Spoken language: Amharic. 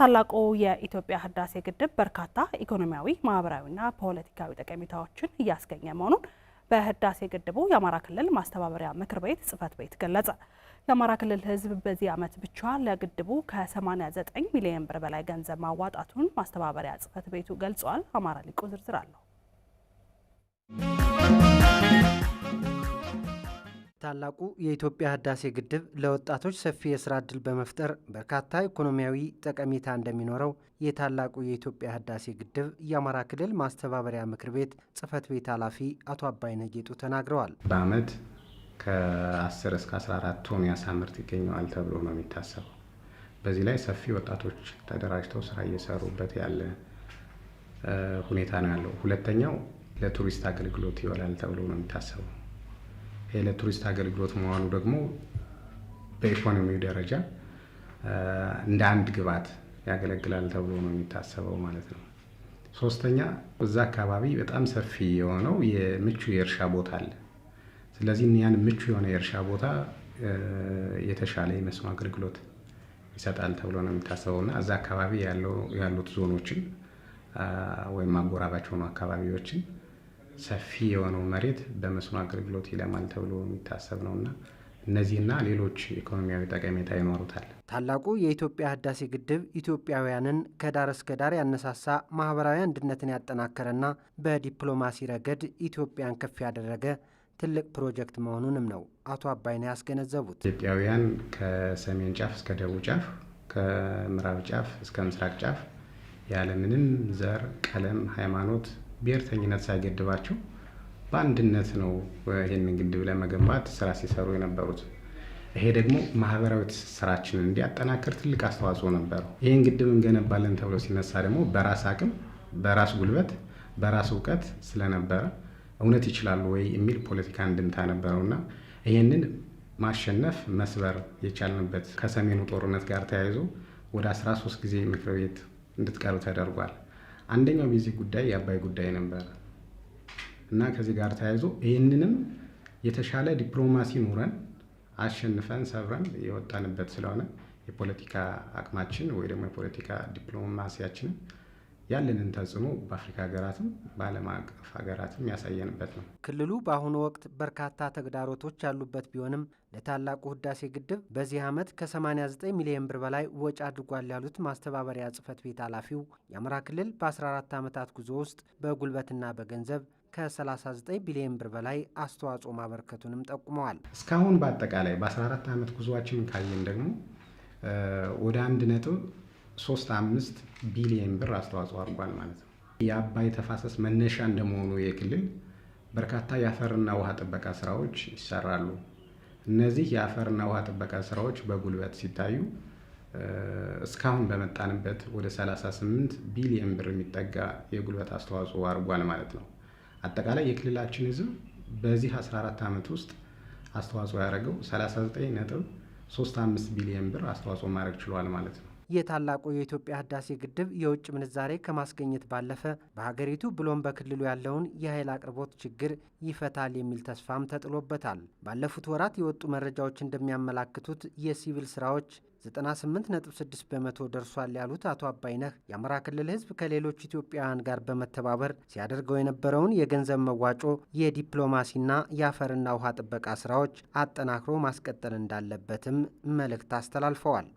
ታላቁ የኢትዮጵያ ህዳሴ ግድብ በርካታ ኢኮኖሚያዊ፣ ማህበራዊና ፖለቲካዊ ጠቀሜታዎችን እያስገኘ መሆኑን በህዳሴ ግድቡ የአማራ ክልል ማስተባበሪያ ምክር ቤት ጽሕፈት ቤት ገለጸ። የአማራ ክልል ህዝብ በዚህ ዓመት ብቻ ለግድቡ ከ89 ሚሊዮን ብር በላይ ገንዘብ ማዋጣቱን ማስተባበሪያ ጽሕፈት ቤቱ ገልጿል። አማራ ሊቁ ዝርዝር አለው። ታላቁ የኢትዮጵያ ህዳሴ ግድብ ለወጣቶች ሰፊ የስራ ዕድል በመፍጠር በርካታ ኢኮኖሚያዊ ጠቀሜታ እንደሚኖረው የታላቁ የኢትዮጵያ ህዳሴ ግድብ የአማራ ክልል ማስተባበሪያ ምክር ቤት ጽሕፈት ቤት ኃላፊ አቶ አባይነህ ጌጡ ተናግረዋል። በዓመት ከ10 እስከ 14 ቶን የአሳ ምርት ይገኘዋል ተብሎ ነው የሚታሰበው። በዚህ ላይ ሰፊ ወጣቶች ተደራጅተው ስራ እየሰሩበት ያለ ሁኔታ ነው ያለው። ሁለተኛው ለቱሪስት አገልግሎት ይውላል ተብሎ ነው የሚታሰበው። ይሄ ለቱሪስት አገልግሎት መዋሉ ደግሞ በኢኮኖሚው ደረጃ እንደ አንድ ግብዓት ያገለግላል ተብሎ ነው የሚታሰበው ማለት ነው። ሶስተኛ እዛ አካባቢ በጣም ሰፊ የሆነው የምቹ የእርሻ ቦታ አለ። ስለዚህ ያን ምቹ የሆነ የእርሻ ቦታ የተሻለ የመስኖ አገልግሎት ይሰጣል ተብሎ ነው የሚታሰበውና እዛ አካባቢ ያሉት ዞኖችን ወይም አጎራባች ሆኑ አካባቢዎችን ሰፊ የሆነው መሬት በመስኖ አገልግሎት ይለማል ተብሎ የሚታሰብ ነውና እነዚህና ሌሎች ኢኮኖሚያዊ ጠቀሜታ ይኖሩታል። ታላቁ የኢትዮጵያ ህዳሴ ግድብ ኢትዮጵያውያንን ከዳር እስከ ዳር ያነሳሳ፣ ማህበራዊ አንድነትን ያጠናከረና በዲፕሎማሲ ረገድ ኢትዮጵያን ከፍ ያደረገ ትልቅ ፕሮጀክት መሆኑንም ነው አቶ አባይነህ ያስገነዘቡት። ኢትዮጵያውያን ከሰሜን ጫፍ እስከ ደቡብ ጫፍ፣ ከምዕራብ ጫፍ እስከ ምስራቅ ጫፍ ያለምንም ዘር፣ ቀለም፣ ሃይማኖት ብሔርተኝነት ሳይገድባቸው በአንድነት ነው ይህንን ግድብ ለመገንባት ስራ ሲሰሩ የነበሩት። ይሄ ደግሞ ማህበራዊ ትስስራችንን እንዲያጠናክር ትልቅ አስተዋጽኦ ነበረው። ይህን ግድብ እንገነባለን ተብሎ ሲነሳ ደግሞ በራስ አቅም፣ በራስ ጉልበት፣ በራስ እውቀት ስለነበረ እውነት ይችላሉ ወይ የሚል ፖለቲካ እንድምታ ነበረውና ይህንን ማሸነፍ መስበር የቻልንበት ከሰሜኑ ጦርነት ጋር ተያይዞ ወደ 13 ጊዜ ምክር ቤት እንድትቀርብ ተደርጓል። አንደኛው በዚህ ጉዳይ የአባይ ጉዳይ ነበር እና ከዚህ ጋር ተያይዞ ይህንንም የተሻለ ዲፕሎማሲ ኑረን አሸንፈን ሰብረን የወጣንበት ስለሆነ የፖለቲካ አቅማችን ወይ ደግሞ የፖለቲካ ዲፕሎማሲያችንን ያለንን ተጽዕኖ በአፍሪካ ሀገራትም በዓለም አቀፍ ሀገራትም ያሳየንበት ነው። ክልሉ በአሁኑ ወቅት በርካታ ተግዳሮቶች ያሉበት ቢሆንም ለታላቁ ህዳሴ ግድብ በዚህ ዓመት ከ89 ሚሊዮን ብር በላይ ወጪ አድርጓል ያሉት ማስተባበሪያ ጽሕፈት ቤት ኃላፊው የአማራ ክልል በ14 ዓመታት ጉዞ ውስጥ በጉልበትና በገንዘብ ከ39 ቢሊዮን ብር በላይ አስተዋጽኦ ማበርከቱንም ጠቁመዋል። እስካሁን በአጠቃላይ በ14 ዓመት ጉዞአችን ካየን ደግሞ ወደ 1.35 ቢሊዮን ብር አስተዋጽኦ አድርጓል ማለት ነው። የአባይ ተፋሰስ መነሻ እንደመሆኑ የክልል በርካታ የአፈርና ውሃ ጥበቃ ስራዎች ይሰራሉ። እነዚህ የአፈርና ውሃ ጥበቃ ስራዎች በጉልበት ሲታዩ እስካሁን በመጣንበት ወደ 38 ቢሊዮን ብር የሚጠጋ የጉልበት አስተዋጽኦ አድርጓል ማለት ነው። አጠቃላይ የክልላችን ህዝብ በዚህ 14 ዓመት ውስጥ አስተዋጽኦ ያደረገው 39.35 ቢሊዮን ብር አስተዋጽኦ ማድረግ ችሏል ማለት ነው። የታላቁ የኢትዮጵያ ህዳሴ ግድብ የውጭ ምንዛሬ ከማስገኘት ባለፈ በሀገሪቱ ብሎም በክልሉ ያለውን የኃይል አቅርቦት ችግር ይፈታል የሚል ተስፋም ተጥሎበታል። ባለፉት ወራት የወጡ መረጃዎች እንደሚያመላክቱት የሲቪል ስራዎች 98.6 በመቶ ደርሷል ያሉት አቶ አባይነህ የአማራ ክልል ህዝብ ከሌሎች ኢትዮጵያውያን ጋር በመተባበር ሲያደርገው የነበረውን የገንዘብ መዋጮ፣ የዲፕሎማሲና የአፈርና ውሃ ጥበቃ ስራዎች አጠናክሮ ማስቀጠል እንዳለበትም መልእክት አስተላልፈዋል።